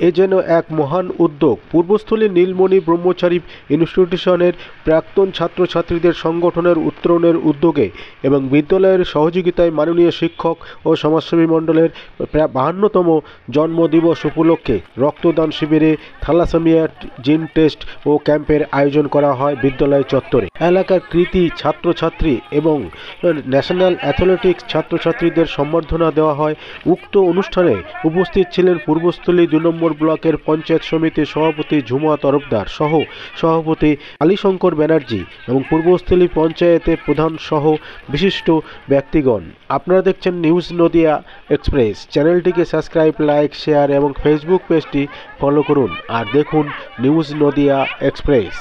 এ যেন এক মহান উদ্যোগ। পূর্বস্থলী নীলমণি ব্রহ্মচারী ইনস্টিটিউশনের প্রাক্তন ছাত্রছাত্রীদের সংগঠনের উত্তরণের উদ্যোগে এবং বিদ্যালয়ের সহযোগিতায় মাননীয় শিক্ষক ও সমাজসেবী মণ্ডলের 52তম জন্মদিবস উপলক্ষে রক্তদান শিবিরে থ্যালাসেমিয়া জিন টেস্ট ও ক্যাম্পের আয়োজন করা হয় বিদ্যালয় চত্বরে। এলাকার কৃতি ছাত্রছাত্রী এবং ন্যাশনাল অ্যাথলেটিক্স ছাত্রছাত্রীদের সম্বর্ধনা দেওয়া হয়। উক্ত অনুষ্ঠানে উপস্থিত ছিলেন পূর্বস্থলী 2 নম্বর ব্লকের পঞ্চায়েত সমিতির সভাপতি ঝুমা তরফদার সহ সভাপতি কালীশঙ্কর ব্যানার্জি এবং পূর্বস্থলী পঞ্চায়েতের প্রধান সহ বিশিষ্ট ব্যক্তিগণ। আপনারা দেখছেন নিউজ নদিয়া এক্সপ্রেস। চ্যানেলটিকে সাবস্ক্রাইব, লাইক, শেয়ার এবং ফেসবুক পেজটি ফলো করুন আর দেখুন নিউজ নদিয়া এক্সপ্রেস।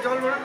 জল ভরা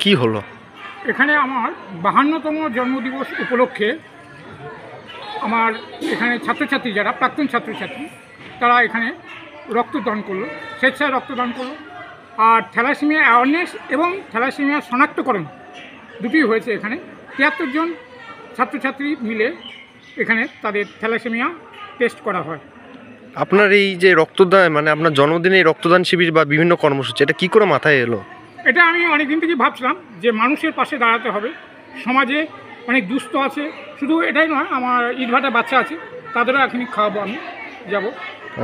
কি হলো এখানে? আমার 52তম জন্মদিবস উপলক্ষে আমার এখানে ছাত্রছাত্রী যারা প্রাক্তন ছাত্রছাত্রী তারা এখানে রক্তদান করলো, স্বেচ্ছায় রক্তদান করলো। আর থ্যালাসেমিয়া অ্যাওয়ারনেস এবং থ্যালাসেমিয়া শনাক্তকরণ দুটোই হয়েছে। এখানে 73 জন ছাত্রছাত্রী মিলে এখানে তাদের থ্যালাসেমিয়া টেস্ট করা হয়। আপনার এই যে রক্তদান, মানে আপনার জন্মদিনে এই রক্তদান শিবির বা বিভিন্ন কর্মসূচি, এটা কি করে মাথায় এলো? এটা আমি অনেকদিন থেকে ভাবছিলাম যে মানুষের পাশে দাঁড়াতে হবে। সমাজে অনেক দুস্থ আছে, শুধু এটাই নয়, আমার ইটভাটা বাচ্চা আছে, তাদেরও এখনই খাওয়াবো, আমি যাবো।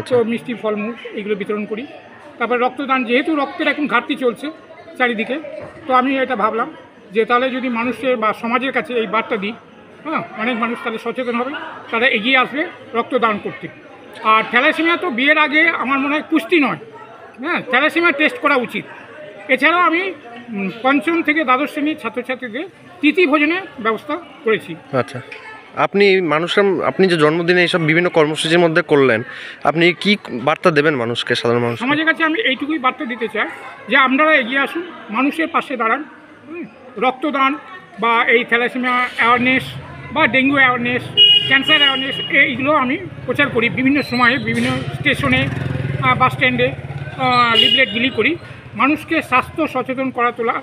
তো মিষ্টি ফলমূল এগুলো বিতরণ করি। তারপরে রক্তদান, যেহেতু রক্তের এখন ঘাটতি চলছে চারিদিকে, তো আমি এটা ভাবলাম যে তাহলে যদি মানুষের বা সমাজের কাছে এই বার্তা দিই, হ্যাঁ, অনেক মানুষ তাহলে সচেতন হবে, তারা এগিয়ে আসবে রক্তদান করতে। আর থ্যালাসেমিয়া তো বিয়ের আগে আমার মনে হয় কুস্তি নয়, হ্যাঁ, থ্যালাসেমিয়া টেস্ট করা উচিত। এছাড়াও আমি 5ম থেকে দ্বাদশ শ্রেণীর ছাত্রছাত্রীদের তৃতীয় ভোজনের ব্যবস্থা করেছি। আচ্ছা, আপনি যে জন্মদিনে এইসব বিভিন্ন কর্মসূচির মধ্যে করলেন, আপনি কি বার্তা দেবেন মানুষকে, সাধারণ মানুষ? সমাজের কাছে আমি এইটুকুই বার্তা দিতে চাই যে আপনারা এগিয়ে আসুন, মানুষের পাশে দাঁড়ান। রক্তদান বা এই থ্যালাসেমিয়া অ্যাওয়ারনেস বা ডেঙ্গু অ্যাওয়ারনেস, ক্যান্সার অ্যাওয়ারনেস, এইগুলো আমি প্রচার করি বিভিন্ন সময়ে, বিভিন্ন স্টেশনে, বাস স্ট্যান্ডে লিফলেট বিলি করি। মানুষকে স্বাস্থ্য সচেতন করা তোলা,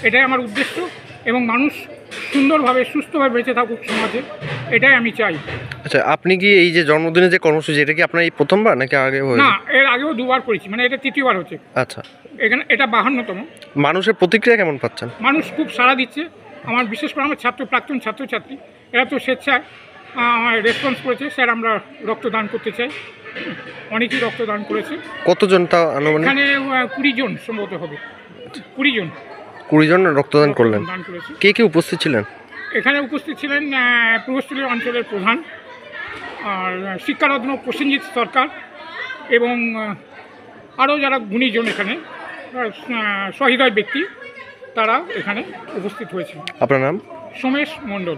এটাই আমার উদ্দেশ্য। এবং মানুষ সুন্দরভাবে সুস্থভাবে বেঁচে থাকুক সমাজে, এটাই আমি চাই। আচ্ছা, আপনি কি এই যে জন্মদিনে যে কর্মসূচি, এটা কি আপনার এই প্রথমবার নাকি আগে হয়েছে? না, এর আগেও 2বার করেছি, মানে এটা তৃতীয়বার হচ্ছে। আচ্ছা, এখানে এটা 52তম। মানুষের প্রতিক্রিয়া কেমন পাচ্ছেন? মানুষ খুব সাড়া দিচ্ছে। আমার বিশেষ করে আমার প্রাক্তন ছাত্রছাত্রী, এরা তো স্বেচ্ছায় আমার রেসপন্স করেছে, স্যার আমরা রক্তদান করতে চাই। অনেকেই রক্তদান করেছে। কতজন তা আনুমানিক? এখানে 20 জন সম্ভবত হবে, 20 জন। 20 জন রক্তদান করলেন। কে কে উপস্থিত ছিলেন? এখানে উপস্থিত ছিলেন পূর্বস্থলী অঞ্চলের প্রধান আর শিক্ষারত্ন প্রসেনজিৎ সরকার এবং আরও যারা গুণীজন এখানে সহৃদয় ব্যক্তি, তারা এখানে উপস্থিত হয়েছিল। আপনার নাম? সোমেশ মণ্ডল।